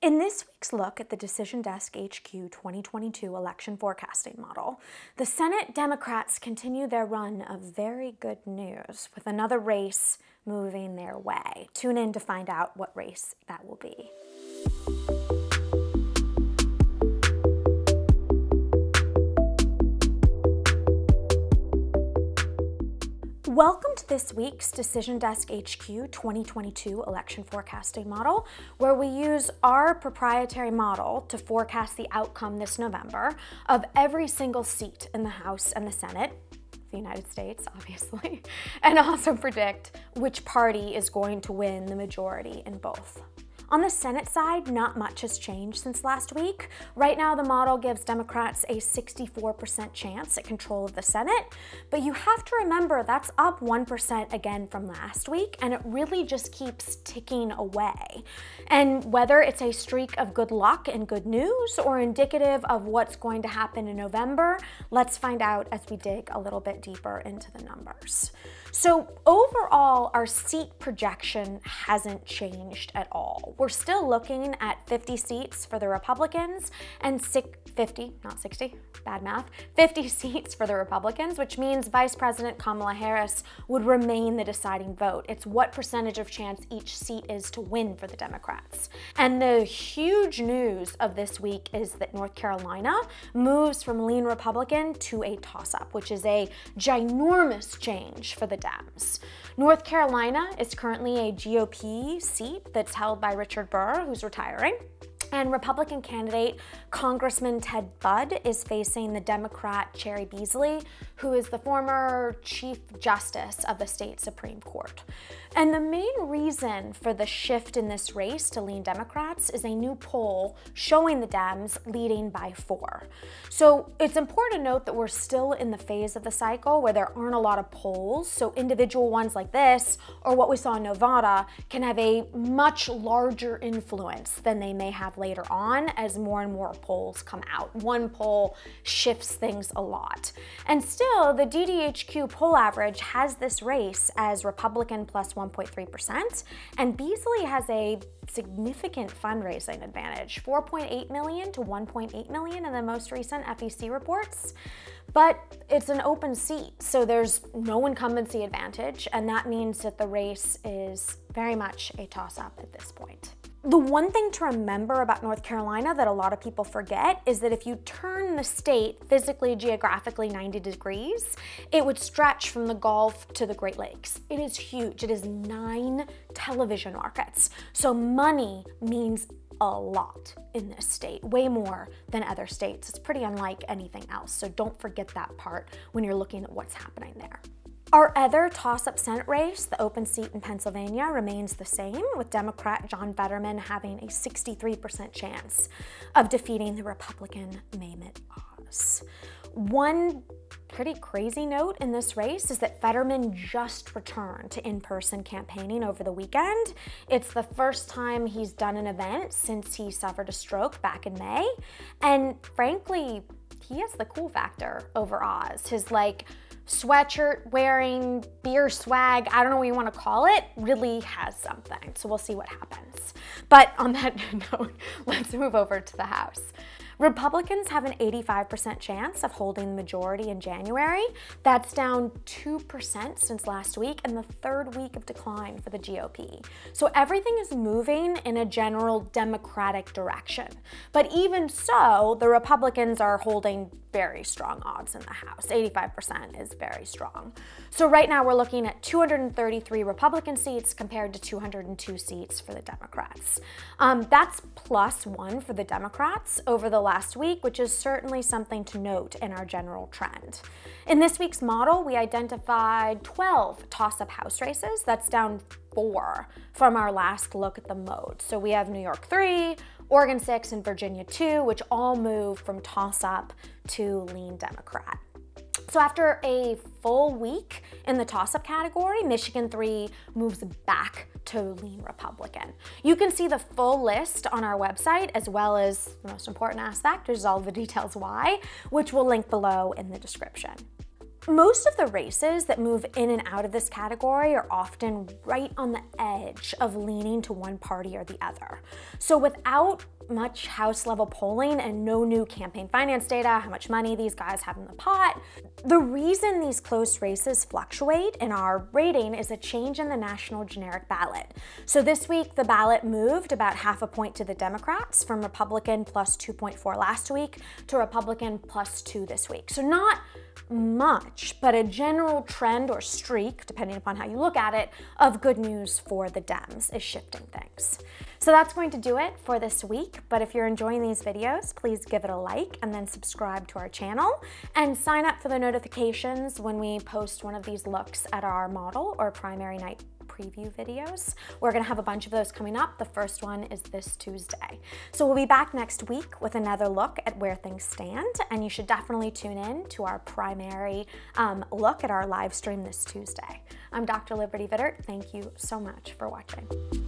In this week's look at the Decision Desk HQ 2022 election forecasting model, the Senate Democrats continue their run of very good news with another race moving their way. Tune in to find out what race that will be. Welcome to this week's Decision Desk HQ 2022 election forecasting model, where we use our proprietary model to forecast the outcome this November of every single seat in the House and the Senate, the United States, obviously, and also predict which party is going to win the majority in both. On the Senate side, not much has changed since last week. Right now, the model gives Democrats a 64% chance at control of the Senate, but you have to remember that's up 1% again from last week, and it really just keeps ticking away. And whether it's a streak of good luck and good news or indicative of what's going to happen in November, let's find out as we dig a little bit deeper into the numbers. So overall, our seat projection hasn't changed at all. We're still looking at 50 seats for the Republicans and 50 seats for the Republicans, which means Vice President Kamala Harris would remain the deciding vote. It's what percentage of chance each seat is to win for the Democrats. And the huge news of this week is that North Carolina moves from lean Republican to a toss-up, which is a ginormous change for the Dems. North Carolina is currently a GOP seat that's held by Richard Burr, who's retiring. And Republican candidate Congressman Ted Budd is facing the Democrat Cheri Beasley, who is the former Chief Justice of the state Supreme Court. And the main reason for the shift in this race to lean Democrats is a new poll showing the Dems leading by 4. So it's important to note that we're still in the phase of the cycle where there aren't a lot of polls, so individual ones like this, or what we saw in Nevada, can have a much larger influence than they may have later on as more and more polls come out. One poll shifts things a lot. And still, the DDHQ poll average has this race as Republican plus 1.3%, and Beasley has a significant fundraising advantage, 4.8 million to 1.8 million in the most recent FEC reports. But it's an open seat, so there's no incumbency advantage, and that means that the race is very much a toss-up at this point. The one thing to remember about North Carolina that a lot of people forget is that if you turn the state physically, geographically 90 degrees, it would stretch from the Gulf to the Great Lakes. It is huge. It is 9 television markets. So money means a lot in this state, way more than other states. It's pretty unlike anything else. So don't forget that part when you're looking at what's happening there. Our other toss-up Senate race, the open seat in Pennsylvania, remains the same, with Democrat John Fetterman having a 63% chance of defeating the Republican Mehmet Oz. One pretty crazy note in this race is that Fetterman just returned to in-person campaigning over the weekend. It's the first time he's done an event since he suffered a stroke back in May, and frankly, he has the cool factor over Oz. His sweatshirt wearing, beer swag, I don't know what you want to call it, really has something. So we'll see what happens. But on that note, let's move over to the House. Republicans have an 85% chance of holding the majority in January. That's down 2% since last week and the 3rd week of decline for the GOP. So everything is moving in a general Democratic direction. But even so, the Republicans are holding very strong odds in the House. 85% is very strong. So right now we're looking at 233 Republican seats compared to 202 seats for the Democrats. That's +1 for the Democrats over the last week, which is certainly something to note in our general trend. In this week's model, we identified 12 toss-up House races. That's down 4 from our last look at the mode. So we have New York 3, Oregon 6, and Virginia 2, which all move from toss-up to lean Democrat. So after a full week in the toss-up category, Michigan 3 moves back to lean Republican. You can see the full list on our website, as well as the most important aspect, there's all the details why, which we'll link below in the description. Most of the races that move in and out of this category are often right on the edge of leaning to one party or the other. So without much House level polling and no new campaign finance data, how much money these guys have in the pot, the reason these close races fluctuate in our rating is a change in the national generic ballot. So this week, the ballot moved about half a point to the Democrats, from Republican plus 2.4 last week to Republican plus 2 this week. So not much, but a general trend or streak, depending upon how you look at it, of good news for the Dems is shifting things. So that's going to do it for this week, but if you're enjoying these videos, please give it a like and then subscribe to our channel and sign up for the notifications when we post one of these looks at our model or primary night preview videos. We're gonna have a bunch of those coming up. The first one is this Tuesday. So we'll be back next week with another look at where things stand, and you should definitely tune in to our primary look at our live stream this Tuesday. I'm Dr. Liberty Vittert. Thank you so much for watching.